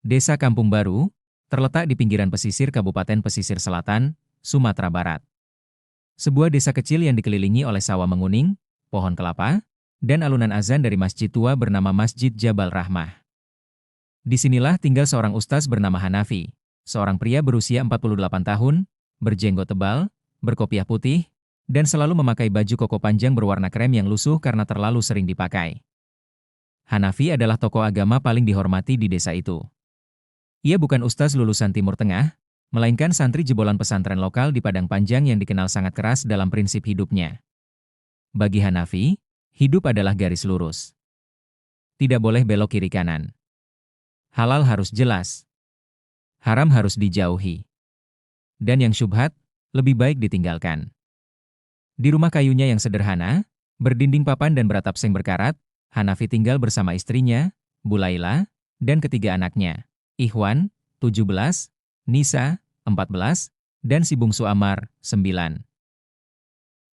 Desa Kampung Baru, terletak di pinggiran pesisir Kabupaten Pesisir Selatan, Sumatera Barat. Sebuah desa kecil yang dikelilingi oleh sawah menguning, pohon kelapa, dan alunan azan dari masjid tua bernama Masjid Jabal Rahmah. Disinilah tinggal seorang ustaz bernama Hanafi, seorang pria berusia 48 tahun, berjenggot tebal, berkopiah putih, dan selalu memakai baju koko panjang berwarna krem yang lusuh karena terlalu sering dipakai. Hanafi adalah tokoh agama paling dihormati di desa itu. Ia bukan ustaz lulusan Timur Tengah, melainkan santri jebolan pesantren lokal di Padang Panjang yang dikenal sangat keras dalam prinsip hidupnya. Bagi Hanafi, hidup adalah garis lurus. Tidak boleh belok kiri kanan. Halal harus jelas. Haram harus dijauhi. Dan yang syubhat, lebih baik ditinggalkan. Di rumah kayunya yang sederhana, berdinding papan dan beratap seng berkarat, Hanafi tinggal bersama istrinya, Bulaila, dan ketiga anaknya, Ikhwan, 17, Nisa, 14, dan si bungsu Amar, 9.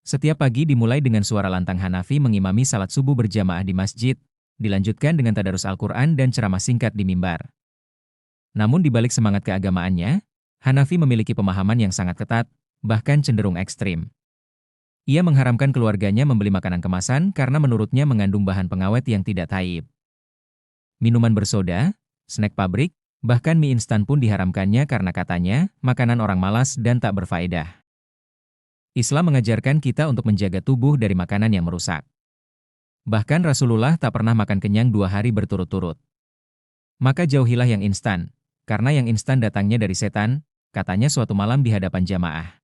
Setiap pagi dimulai dengan suara lantang Hanafi mengimami salat subuh berjamaah di masjid, dilanjutkan dengan tadarus Al-Quran dan ceramah singkat di mimbar. Namun di balik semangat keagamaannya, Hanafi memiliki pemahaman yang sangat ketat, bahkan cenderung ekstrim. Ia mengharamkan keluarganya membeli makanan kemasan karena menurutnya mengandung bahan pengawet yang tidak thayyib. Minuman bersoda, snack pabrik, bahkan mie instan pun diharamkannya karena katanya, makanan orang malas dan tak berfaedah. Islam mengajarkan kita untuk menjaga tubuh dari makanan yang merusak. Bahkan Rasulullah tak pernah makan kenyang 2 hari berturut-turut. Maka jauhilah yang instan, karena yang instan datangnya dari setan, katanya suatu malam di hadapan jamaah.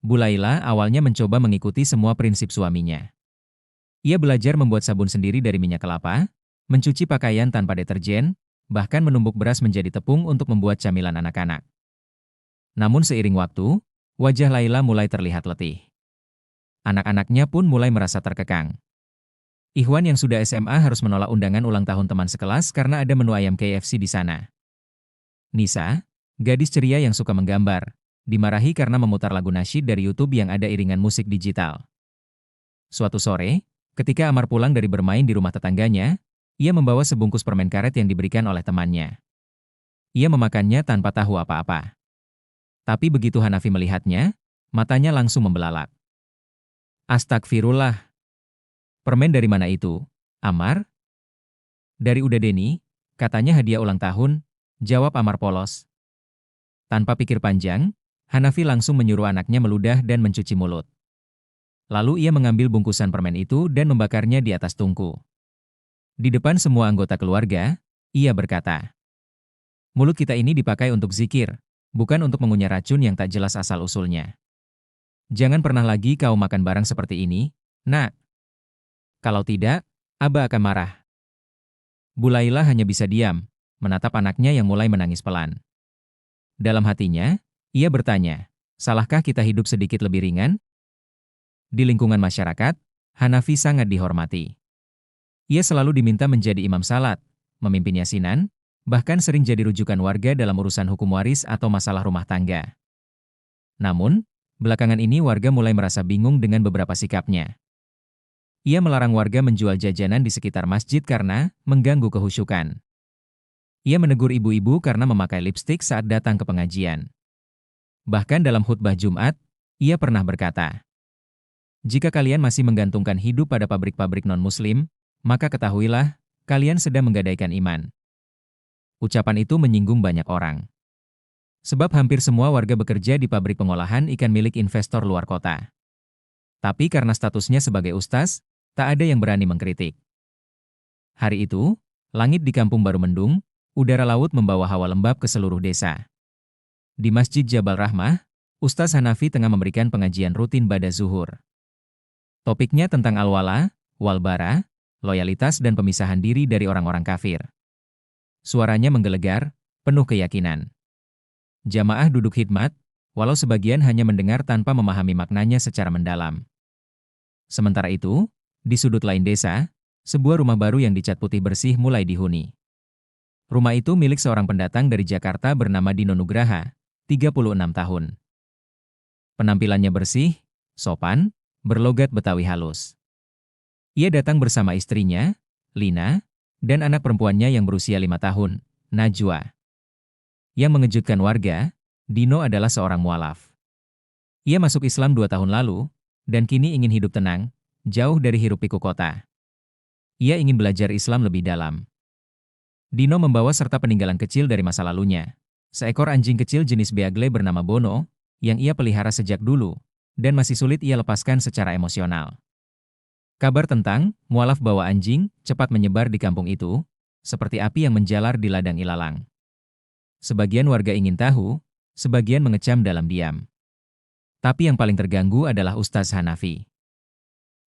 Bulaila awalnya mencoba mengikuti semua prinsip suaminya. Ia belajar membuat sabun sendiri dari minyak kelapa, mencuci pakaian tanpa deterjen, bahkan menumbuk beras menjadi tepung untuk membuat camilan anak-anak. Namun seiring waktu, wajah Laila mulai terlihat letih. Anak-anaknya pun mulai merasa terkekang. Ikhwan yang sudah SMA harus menolak undangan ulang tahun teman sekelas karena ada menu ayam KFC di sana. Nisa, gadis ceria yang suka menggambar, dimarahi karena memutar lagu nasyid dari YouTube yang ada iringan musik digital. Suatu sore, ketika Amar pulang dari bermain di rumah tetangganya, ia membawa sebungkus permen karet yang diberikan oleh temannya. Ia memakannya tanpa tahu apa-apa. Tapi begitu Hanafi melihatnya, matanya langsung membelalak. Astagfirullah. Permen dari mana itu, Amar? Dari Udadeni, katanya hadiah ulang tahun, jawab Amar polos. Tanpa pikir panjang, Hanafi langsung menyuruh anaknya meludah dan mencuci mulut. Lalu ia mengambil bungkusan permen itu dan membakarnya di atas tungku. Di depan semua anggota keluarga, ia berkata, "Mulut kita ini dipakai untuk zikir, bukan untuk mengunyah racun yang tak jelas asal-usulnya. Jangan pernah lagi kau makan barang seperti ini, nak. Kalau tidak, Aba akan marah." Bulaila hanya bisa diam, menatap anaknya yang mulai menangis pelan. Dalam hatinya, ia bertanya, salahkah kita hidup sedikit lebih ringan? Di lingkungan masyarakat, Hanafi sangat dihormati. Ia selalu diminta menjadi imam salat, memimpin yasinan, bahkan sering jadi rujukan warga dalam urusan hukum waris atau masalah rumah tangga. Namun, belakangan ini warga mulai merasa bingung dengan beberapa sikapnya. Ia melarang warga menjual jajanan di sekitar masjid karena mengganggu kehusyukan. Ia menegur ibu-ibu karena memakai lipstik saat datang ke pengajian. Bahkan dalam khutbah Jumat, ia pernah berkata, "Jika kalian masih menggantungkan hidup pada pabrik-pabrik non-muslim, maka ketahuilah, kalian sedang menggadaikan iman." Ucapan itu menyinggung banyak orang. Sebab hampir semua warga bekerja di pabrik pengolahan ikan milik investor luar kota. Tapi karena statusnya sebagai ustaz, tak ada yang berani mengkritik. Hari itu, langit di Kampung Baru mendung, udara laut membawa hawa lembab ke seluruh desa. Di Masjid Jabal Rahmah, Ustaz Hanafi tengah memberikan pengajian rutin pada zuhur. Topiknya tentang al-wala, wal-bara, loyalitas dan pemisahan diri dari orang-orang kafir. Suaranya menggelegar, penuh keyakinan. Jamaah duduk khidmat, walau sebagian hanya mendengar tanpa memahami maknanya secara mendalam. Sementara itu, di sudut lain desa, sebuah rumah baru yang dicat putih bersih mulai dihuni. Rumah itu milik seorang pendatang dari Jakarta bernama Dino Nugraha, 36 tahun. Penampilannya bersih, sopan, berlogat Betawi halus. Ia datang bersama istrinya, Lina, dan anak perempuannya yang berusia 5 tahun, Najwa. Yang mengejutkan warga, Dino adalah seorang mualaf. Ia masuk Islam 2 tahun lalu, dan kini ingin hidup tenang, jauh dari hiruk-pikuk kota. Ia ingin belajar Islam lebih dalam. Dino membawa serta peninggalan kecil dari masa lalunya. Seekor anjing kecil jenis Beagle bernama Bono, yang ia pelihara sejak dulu, dan masih sulit ia lepaskan secara emosional. Kabar tentang mualaf bawa anjing cepat menyebar di kampung itu, seperti api yang menjalar di ladang ilalang. Sebagian warga ingin tahu, sebagian mengecam dalam diam. Tapi yang paling terganggu adalah Ustaz Hanafi.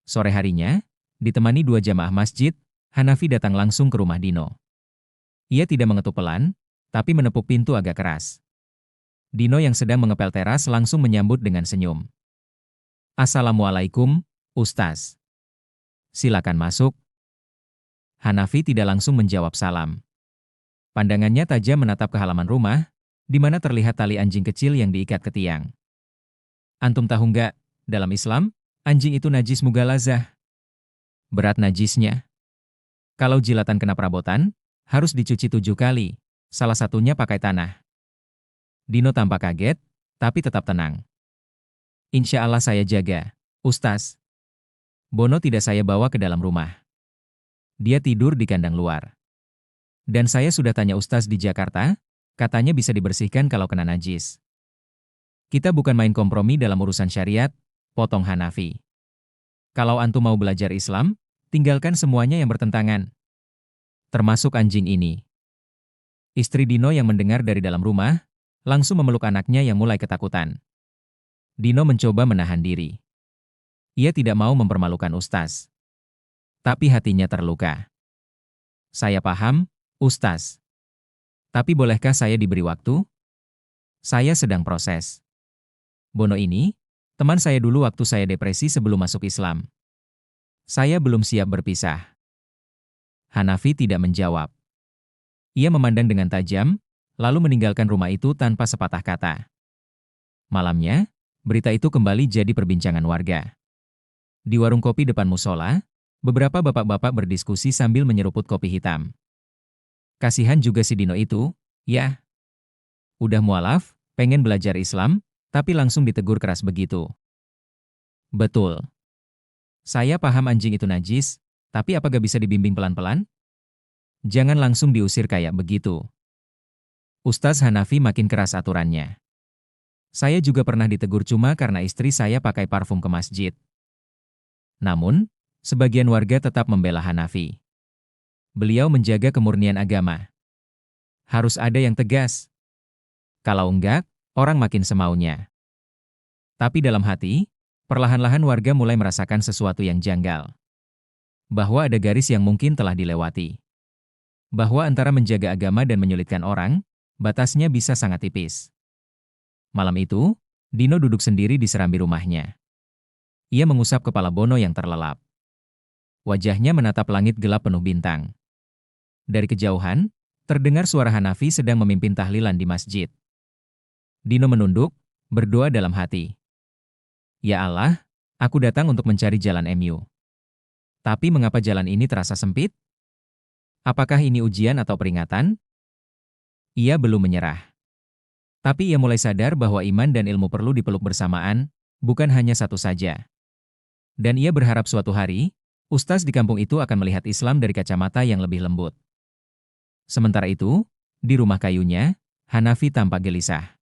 Sore harinya, ditemani 2 jamaah masjid, Hanafi datang langsung ke rumah Dino. Ia tidak mengetuk pelan, tapi menepuk pintu agak keras. Dino yang sedang mengepel teras langsung menyambut dengan senyum. "Assalamualaikum, Ustaz. Silakan masuk." Hanafi tidak langsung menjawab salam. Pandangannya tajam menatap ke halaman rumah, di mana terlihat tali anjing kecil yang diikat ke tiang. "Antum tahu nggak, dalam Islam, anjing itu najis mughalazah. Berat najisnya. Kalau jilatan kena perabotan, harus dicuci 7 kali, salah satunya pakai tanah." Dino tampak kaget, tapi tetap tenang. "Insya Allah saya jaga, Ustaz. Bono tidak saya bawa ke dalam rumah. Dia tidur di kandang luar. Dan saya sudah tanya Ustaz di Jakarta, katanya bisa dibersihkan kalau kena najis. Kita bukan main kompromi dalam urusan syariat," potong Hanafi. "Kalau antum mau belajar Islam, tinggalkan semuanya yang bertentangan. Termasuk anjing ini." Istri Dino yang mendengar dari dalam rumah, langsung memeluk anaknya yang mulai ketakutan. Dino mencoba menahan diri. Ia tidak mau mempermalukan Ustaz. Tapi hatinya terluka. "Saya paham, Ustaz. Tapi bolehkah saya diberi waktu? Saya sedang proses. Bono ini, teman saya dulu waktu saya depresi sebelum masuk Islam. Saya belum siap berpisah." Hanafi tidak menjawab. Ia memandang dengan tajam, lalu meninggalkan rumah itu tanpa sepatah kata. Malamnya, berita itu kembali jadi perbincangan warga. Di warung kopi depan musola, beberapa bapak-bapak berdiskusi sambil menyeruput kopi hitam. Kasihan juga si Dino itu, ya. Udah mualaf, pengen belajar Islam, tapi langsung ditegur keras begitu. "Betul. Saya paham anjing itu najis, tapi apa gak bisa dibimbing pelan-pelan? Jangan langsung diusir kayak begitu." Ustaz Hanafi makin keras aturannya. "Saya juga pernah ditegur cuma karena istri saya pakai parfum ke masjid." Namun, sebagian warga tetap membela Hanafi. Beliau menjaga kemurnian agama. Harus ada yang tegas. Kalau enggak, orang makin semaunya. Tapi dalam hati, perlahan-lahan warga mulai merasakan sesuatu yang janggal. Bahwa ada garis yang mungkin telah dilewati. Bahwa antara menjaga agama dan menyulitkan orang, batasnya bisa sangat tipis. Malam itu, Dino duduk sendiri di serambi rumahnya. Ia mengusap kepala Bono yang terlelap. Wajahnya menatap langit gelap penuh bintang. Dari kejauhan, terdengar suara Hanafi sedang memimpin tahlilan di masjid. Dino menunduk, berdoa dalam hati. "Ya Allah, aku datang untuk mencari jalan MU. Tapi mengapa jalan ini terasa sempit? Apakah ini ujian atau peringatan?" Ia belum menyerah. Tapi ia mulai sadar bahwa iman dan ilmu perlu dipeluk bersamaan, bukan hanya satu saja. Dan ia berharap suatu hari, ustaz di kampung itu akan melihat Islam dari kacamata yang lebih lembut. Sementara itu, di rumah kayunya, Hanafi tampak gelisah.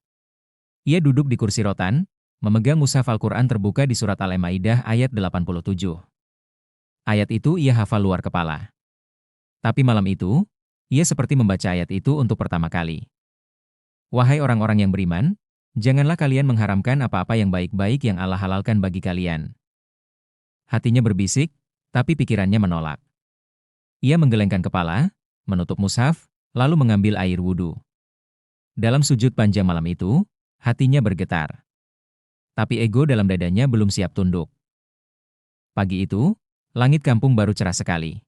Ia duduk di kursi rotan, memegang mushaf Al-Quran terbuka di surat Al-Maidah ayat 87. Ayat itu ia hafal luar kepala. Tapi malam itu, ia seperti membaca ayat itu untuk pertama kali. "Wahai orang-orang yang beriman, janganlah kalian mengharamkan apa-apa yang baik-baik yang Allah halalkan bagi kalian." Hatinya berbisik, tapi pikirannya menolak. Ia menggelengkan kepala, menutup mushaf, lalu mengambil air wudhu. Dalam sujud panjang malam itu, hatinya bergetar. Tapi ego dalam dadanya belum siap tunduk. Pagi itu, langit kampung baru cerah sekali.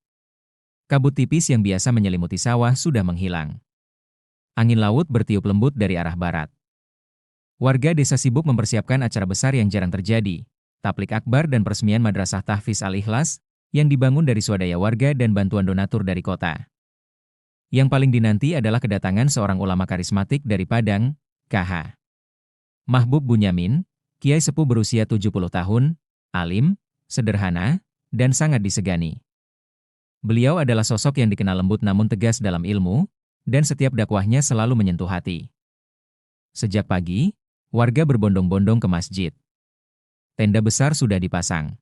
Kabut tipis yang biasa menyelimuti sawah sudah menghilang. Angin laut bertiup lembut dari arah barat. Warga desa sibuk mempersiapkan acara besar yang jarang terjadi, Tablik Akbar dan peresmian Madrasah Tahfiz Al-Ikhlas, yang dibangun dari swadaya warga dan bantuan donatur dari kota. Yang paling dinanti adalah kedatangan seorang ulama karismatik dari Padang, KH. Mahbub Bunyamin, kiai sepuh berusia 70 tahun, alim, sederhana, dan sangat disegani. Beliau adalah sosok yang dikenal lembut namun tegas dalam ilmu, dan setiap dakwahnya selalu menyentuh hati. Sejak pagi, warga berbondong-bondong ke masjid. Tenda besar sudah dipasang.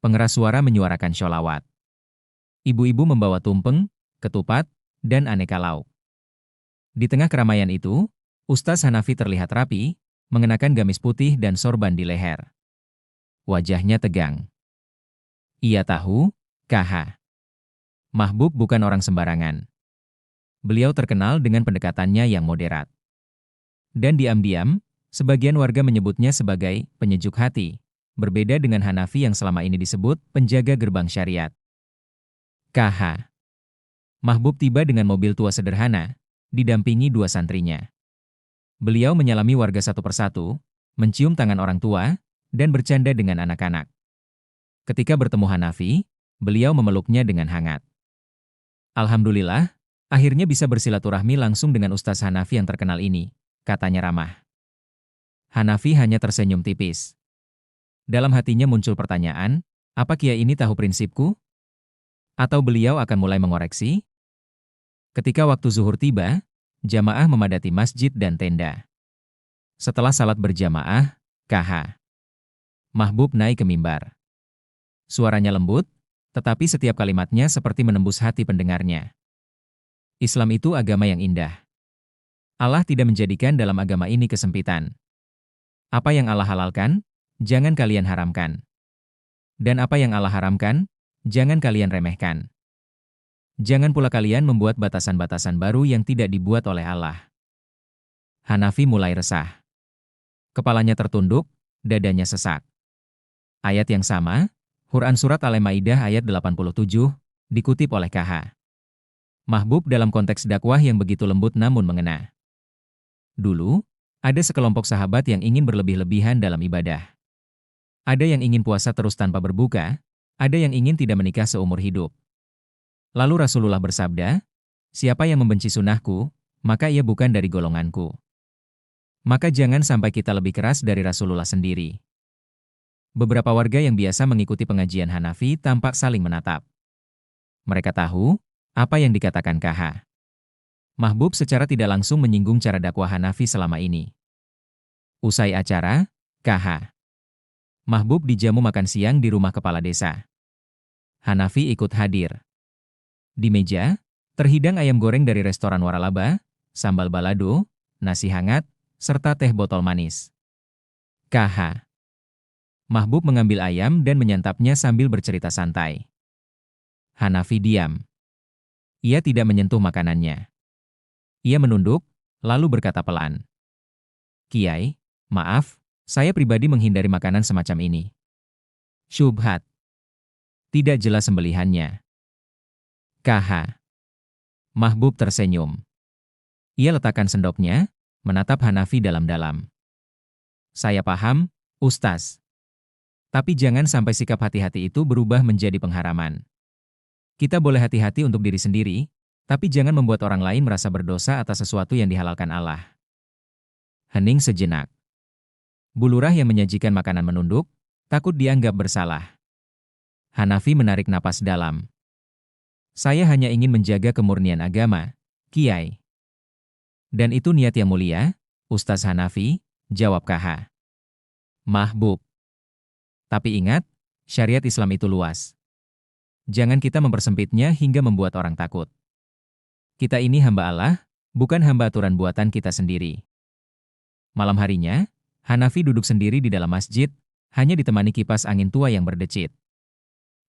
Pengeras suara menyuarakan sholawat. Ibu-ibu membawa tumpeng, ketupat, dan aneka lauk. Di tengah keramaian itu, Ustaz Hanafi terlihat rapi, mengenakan gamis putih dan sorban di leher. Wajahnya tegang. Ia tahu, KH. Mahbub bukan orang sembarangan. Beliau terkenal dengan pendekatannya yang moderat. Dan diam-diam, sebagian warga menyebutnya sebagai penyejuk hati, berbeda dengan Hanafi yang selama ini disebut penjaga gerbang syariat. KH. Mahbub tiba dengan mobil tua sederhana, didampingi dua santrinya. Beliau menyalami warga satu persatu, mencium tangan orang tua, dan bercanda dengan anak-anak. Ketika bertemu Hanafi, beliau memeluknya dengan hangat. Alhamdulillah, akhirnya bisa bersilaturahmi langsung dengan Ustaz Hanafi yang terkenal ini, katanya ramah. Hanafi hanya tersenyum tipis. Dalam hatinya muncul pertanyaan, apa kiai ini tahu prinsipku? Atau beliau akan mulai mengoreksi? Ketika waktu zuhur tiba, jamaah memadati masjid dan tenda. Setelah salat berjamaah, KH. Mahbub naik ke mimbar. Suaranya lembut, tetapi setiap kalimatnya seperti menembus hati pendengarnya. Islam itu agama yang indah. Allah tidak menjadikan dalam agama ini kesempitan. Apa yang Allah halalkan, jangan kalian haramkan. Dan apa yang Allah haramkan, jangan kalian remehkan. Jangan pula kalian membuat batasan-batasan baru yang tidak dibuat oleh Allah. Hanafi mulai resah. Kepalanya tertunduk, dadanya sesak. Ayat yang sama, Quran Surat Al-Maidah ayat 87, dikutip oleh KH. Mahbub dalam konteks dakwah yang begitu lembut namun mengena. Dulu, ada sekelompok sahabat yang ingin berlebih-lebihan dalam ibadah. Ada yang ingin puasa terus tanpa berbuka, ada yang ingin tidak menikah seumur hidup. Lalu Rasulullah bersabda, siapa yang membenci sunnahku, maka ia bukan dari golonganku. Maka jangan sampai kita lebih keras dari Rasulullah sendiri. Beberapa warga yang biasa mengikuti pengajian Hanafi tampak saling menatap. Mereka tahu apa yang dikatakan KH. Mahbub secara tidak langsung menyinggung cara dakwah Hanafi selama ini. Usai acara, KH. Mahbub dijamu makan siang di rumah kepala desa. Hanafi ikut hadir. Di meja, terhidang ayam goreng dari restoran Waralaba, sambal balado, nasi hangat, serta teh botol manis. KH. Mahbub mengambil ayam dan menyantapnya sambil bercerita santai. Hanafi diam. Ia tidak menyentuh makanannya. Ia menunduk, lalu berkata pelan. Kiai, maaf, saya pribadi menghindari makanan semacam ini. Syubhat. Tidak jelas sembelihannya. KH. Mahbub tersenyum. Ia letakkan sendoknya, menatap Hanafi dalam-dalam. Saya paham, Ustaz. Tapi jangan sampai sikap hati-hati itu berubah menjadi pengharaman. Kita boleh hati-hati untuk diri sendiri, tapi jangan membuat orang lain merasa berdosa atas sesuatu yang dihalalkan Allah. Hening sejenak. Bulurah yang menyajikan makanan menunduk, takut dianggap bersalah. Hanafi menarik napas dalam. Saya hanya ingin menjaga kemurnian agama, Kiai. Dan itu niat yang mulia, Ustaz Hanafi, jawab KH. Mahbub. Tapi ingat, syariat Islam itu luas. Jangan kita mempersempitnya hingga membuat orang takut. Kita ini hamba Allah, bukan hamba aturan buatan kita sendiri. Malam harinya, Hanafi duduk sendiri di dalam masjid, hanya ditemani kipas angin tua yang berdecit.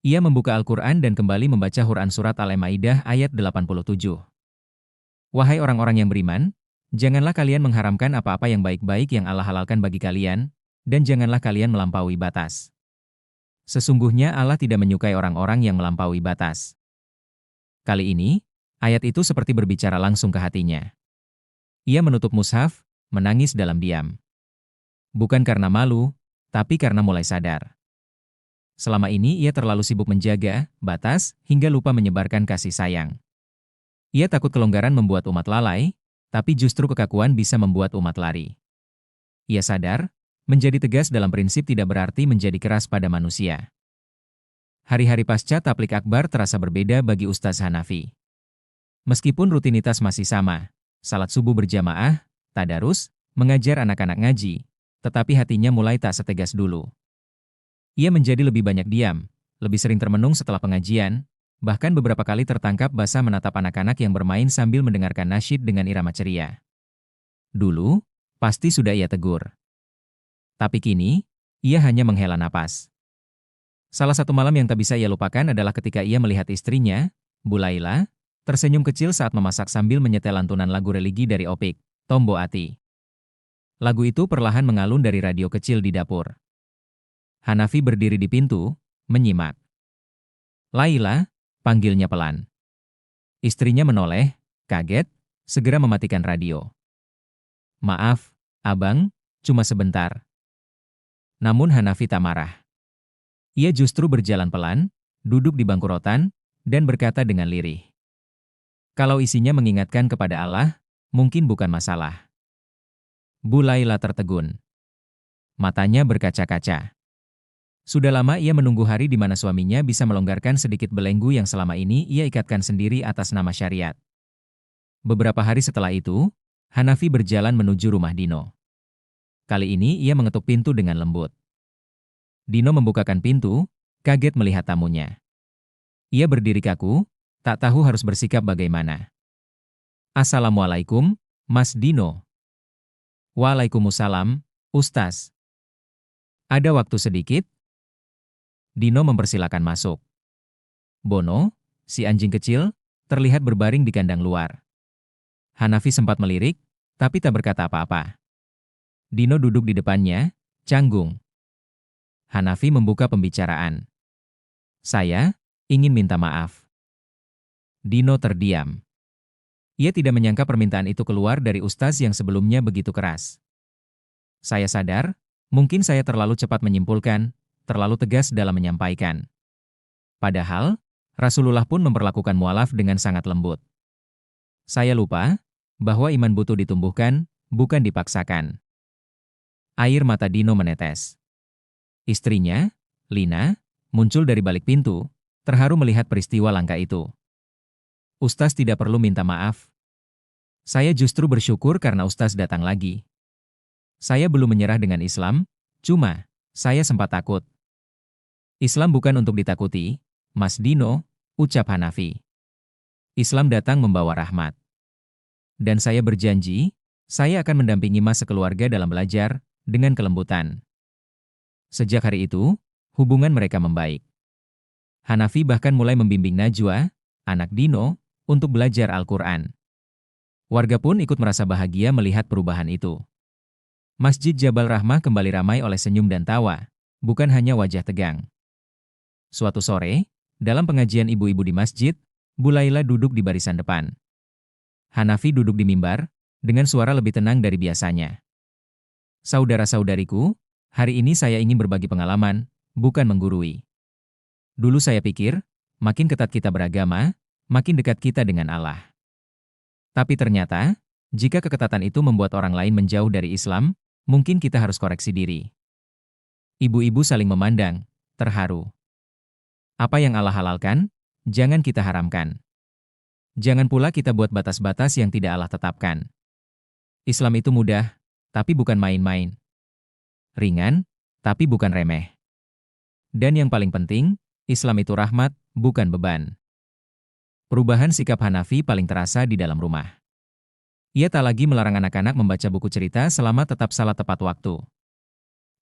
Ia membuka Al-Quran dan kembali membaca Quran Surat Al-Maidah ayat 87. Wahai orang-orang yang beriman, janganlah kalian mengharamkan apa-apa yang baik-baik yang Allah halalkan bagi kalian, dan janganlah kalian melampaui batas. Sesungguhnya Allah tidak menyukai orang-orang yang melampaui batas. Kali ini, ayat itu seperti berbicara langsung ke hatinya. Ia menutup mushaf, menangis dalam diam. Bukan karena malu, tapi karena mulai sadar. Selama ini ia terlalu sibuk menjaga batas hingga lupa menyebarkan kasih sayang. Ia takut kelonggaran membuat umat lalai, tapi justru kekakuan bisa membuat umat lari. Ia sadar, menjadi tegas dalam prinsip tidak berarti menjadi keras pada manusia. Hari-hari pasca Tabligh Akbar terasa berbeda bagi Ustaz Hanafi. Meskipun rutinitas masih sama, salat subuh berjamaah, tadarus, mengajar anak-anak ngaji, tetapi hatinya mulai tak setegas dulu. Ia menjadi lebih banyak diam, lebih sering termenung setelah pengajian, bahkan beberapa kali tertangkap basah menatap anak-anak yang bermain sambil mendengarkan nasyid dengan irama ceria. Dulu, pasti sudah ia tegur. Tapi kini, ia hanya menghela napas. Salah satu malam yang tak bisa ia lupakan adalah ketika ia melihat istrinya, Bu Laila, tersenyum kecil saat memasak sambil menyetel lantunan lagu religi dari Opik, Tombo Ati. Lagu itu perlahan mengalun dari radio kecil di dapur. Hanafi berdiri di pintu, menyimak. Laila, panggilnya pelan. Istrinya menoleh, kaget, segera mematikan radio. Maaf, abang, cuma sebentar. Namun Hanafi tak marah. Ia justru berjalan pelan, duduk di bangku rotan, dan berkata dengan lirih. Kalau isinya mengingatkan kepada Allah, mungkin bukan masalah. Bu Laila tertegun. Matanya berkaca-kaca. Sudah lama ia menunggu hari di mana suaminya bisa melonggarkan sedikit belenggu yang selama ini ia ikatkan sendiri atas nama syariat. Beberapa hari setelah itu, Hanafi berjalan menuju rumah Dino. Kali ini ia mengetuk pintu dengan lembut. Dino membukakan pintu, kaget melihat tamunya. Ia berdiri kaku, tak tahu harus bersikap bagaimana. Assalamualaikum, Mas Dino. Waalaikumsalam, Ustaz. Ada waktu sedikit? Dino mempersilakan masuk. Bono, si anjing kecil, terlihat berbaring di kandang luar. Hanafi sempat melirik, tapi tak berkata apa-apa. Dino duduk di depannya, canggung. Hanafi membuka pembicaraan. Saya ingin minta maaf. Dino terdiam. Ia tidak menyangka permintaan itu keluar dari Ustaz yang sebelumnya begitu keras. Saya sadar, mungkin saya terlalu cepat menyimpulkan, terlalu tegas dalam menyampaikan. Padahal, Rasulullah pun memperlakukan mualaf dengan sangat lembut. Saya lupa, bahwa iman butuh ditumbuhkan, bukan dipaksakan. Air mata Dino menetes. Istrinya, Lina, muncul dari balik pintu, terharu melihat peristiwa langka itu. Ustaz tidak perlu minta maaf. Saya justru bersyukur karena Ustaz datang lagi. Saya belum menyerah dengan Islam, cuma, saya sempat takut. Islam bukan untuk ditakuti, Mas Dino, ucap Hanafi. Islam datang membawa rahmat. Dan saya berjanji, saya akan mendampingi Mas sekeluarga dalam belajar, dengan kelembutan. Sejak hari itu, hubungan mereka membaik. Hanafi bahkan mulai membimbing Najwa, anak Dino, untuk belajar Al-Quran. Warga pun ikut merasa bahagia melihat perubahan itu. Masjid Jabal Rahmah kembali ramai oleh senyum dan tawa, bukan hanya wajah tegang. Suatu sore, dalam pengajian ibu-ibu di masjid, Bu Laila duduk di barisan depan. Hanafi duduk di mimbar, dengan suara lebih tenang dari biasanya. Saudara-saudariku, hari ini saya ingin berbagi pengalaman, bukan menggurui. Dulu saya pikir, makin ketat kita beragama, makin dekat kita dengan Allah. Tapi ternyata, jika keketatan itu membuat orang lain menjauh dari Islam, mungkin kita harus koreksi diri. Ibu-ibu saling memandang, terharu. Apa yang Allah halalkan, jangan kita haramkan. Jangan pula kita buat batas-batas yang tidak Allah tetapkan. Islam itu mudah, tapi bukan main-main. Ringan, tapi bukan remeh. Dan yang paling penting, Islam itu rahmat, bukan beban. Perubahan sikap Hanafi paling terasa di dalam rumah. Ia tak lagi melarang anak-anak membaca buku cerita selama tetap salat tepat waktu.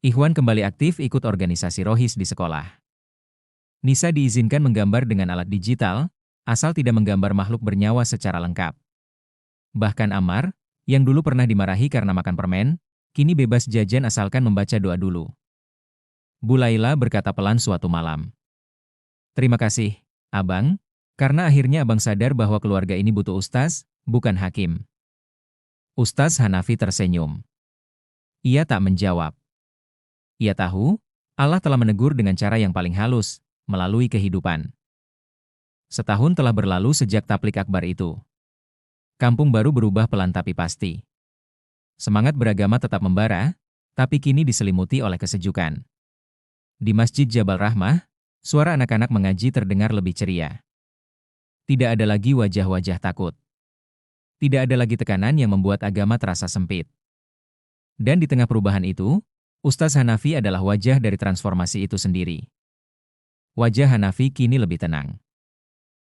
Ikhwan kembali aktif ikut organisasi rohis di sekolah. Nisa diizinkan menggambar dengan alat digital, asal tidak menggambar makhluk bernyawa secara lengkap. Bahkan Ammar, yang dulu pernah dimarahi karena makan permen, kini bebas jajan asalkan membaca doa dulu. Bu Laila berkata pelan suatu malam. Terima kasih, Abang, karena akhirnya Abang sadar bahwa keluarga ini butuh ustaz, bukan hakim. Ustaz Hanafi tersenyum. Ia tak menjawab. Ia tahu, Allah telah menegur dengan cara yang paling halus, melalui kehidupan. Setahun telah berlalu sejak Tabligh Akbar itu. Kampung Baru berubah pelan tapi pasti. Semangat beragama tetap membara, tapi kini diselimuti oleh kesejukan. Di Masjid Jabal Rahmah, suara anak-anak mengaji terdengar lebih ceria. Tidak ada lagi wajah-wajah takut. Tidak ada lagi tekanan yang membuat agama terasa sempit. Dan di tengah perubahan itu, Ustaz Hanafi adalah wajah dari transformasi itu sendiri. Wajah Hanafi kini lebih tenang.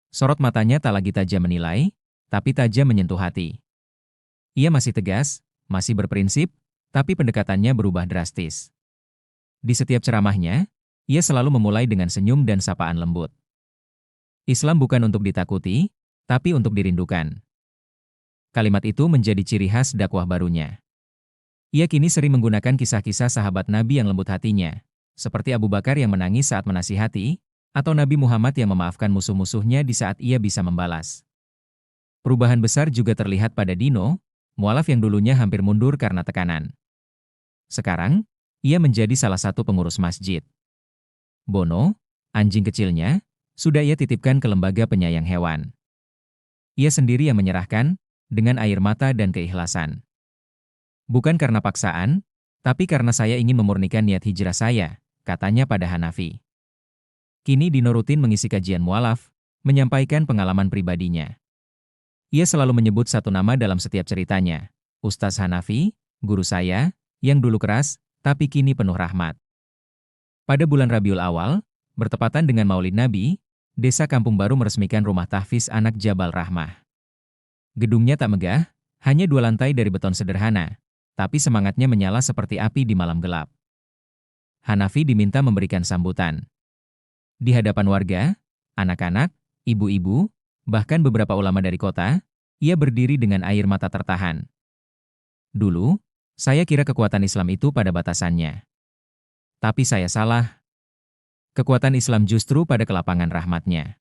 Sorot matanya tak lagi tajam menilai, tapi tajam menyentuh hati. Ia masih tegas, masih berprinsip, tapi pendekatannya berubah drastis. Di setiap ceramahnya, ia selalu memulai dengan senyum dan sapaan lembut. Islam bukan untuk ditakuti, tapi untuk dirindukan. Kalimat itu menjadi ciri khas dakwah barunya. Ia kini sering menggunakan kisah-kisah sahabat Nabi yang lembut hatinya, seperti Abu Bakar yang menangis saat menasihati, atau Nabi Muhammad yang memaafkan musuh-musuhnya di saat ia bisa membalas. Perubahan besar juga terlihat pada Dino, mualaf yang dulunya hampir mundur karena tekanan. Sekarang, ia menjadi salah satu pengurus masjid. Bono, anjing kecilnya, sudah ia titipkan ke lembaga penyayang hewan. Ia sendiri yang menyerahkan, dengan air mata dan keikhlasan. Bukan karena paksaan, tapi karena saya ingin memurnikan niat hijrah saya, katanya pada Hanafi. Kini Dino rutin mengisi kajian mualaf, menyampaikan pengalaman pribadinya. Ia selalu menyebut satu nama dalam setiap ceritanya, Ustaz Hanafi, guru saya, yang dulu keras, tapi kini penuh rahmat. Pada bulan Rabiul Awal, bertepatan dengan Maulid Nabi, Desa Kampung Baru meresmikan rumah tahfiz anak Jabal Rahmah. Gedungnya tak megah, hanya 2 lantai dari beton sederhana, tapi semangatnya menyala seperti api di malam gelap. Hanafi diminta memberikan sambutan. Di hadapan warga, anak-anak, ibu-ibu, bahkan beberapa ulama dari kota, ia berdiri dengan air mata tertahan. Dulu, saya kira kekuatan Islam itu pada batasannya. Tapi saya salah. Kekuatan Islam justru pada kelapangan rahmatnya.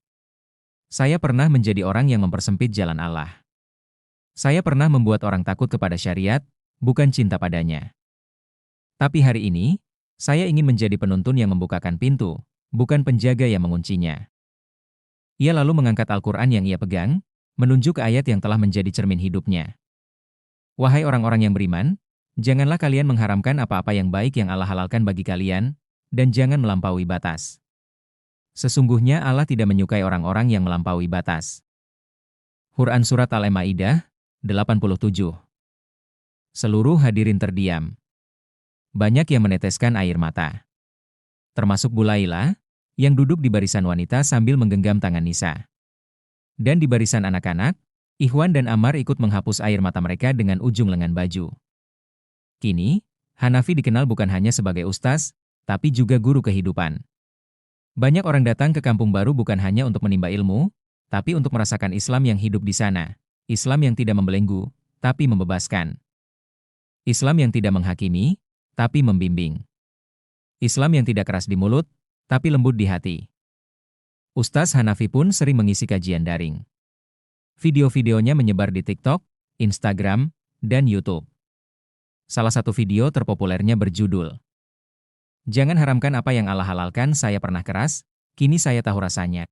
Saya pernah menjadi orang yang mempersempit jalan Allah. Saya pernah membuat orang takut kepada syariat, bukan cinta padanya. Tapi hari ini, saya ingin menjadi penuntun yang membukakan pintu, bukan penjaga yang menguncinya. Ia lalu mengangkat Al-Quran yang ia pegang, menunjuk ke ayat yang telah menjadi cermin hidupnya. Wahai orang-orang yang beriman, janganlah kalian mengharamkan apa-apa yang baik yang Allah halalkan bagi kalian, dan jangan melampaui batas. Sesungguhnya Allah tidak menyukai orang-orang yang melampaui batas. Quran Surat Al-Maidah, 87. Seluruh hadirin terdiam. Banyak yang meneteskan air mata. Termasuk Bu Laila, yang duduk di barisan wanita sambil menggenggam tangan Nisa. Dan di barisan anak-anak, Ikhwan dan Ammar ikut menghapus air mata mereka dengan ujung lengan baju. Kini, Hanafi dikenal bukan hanya sebagai ustaz, tapi juga guru kehidupan. Banyak orang datang ke Kampung Baru bukan hanya untuk menimba ilmu, tapi untuk merasakan Islam yang hidup di sana. Islam yang tidak membelenggu, tapi membebaskan. Islam yang tidak menghakimi, tapi membimbing. Islam yang tidak keras di mulut, tapi lembut di hati. Ustaz Hanafi pun sering mengisi kajian daring. Video-videonya menyebar di TikTok, Instagram, dan YouTube. Salah satu video terpopulernya berjudul, "Jangan haramkan apa yang Allah halalkan, saya pernah keras, kini saya tahu rasanya."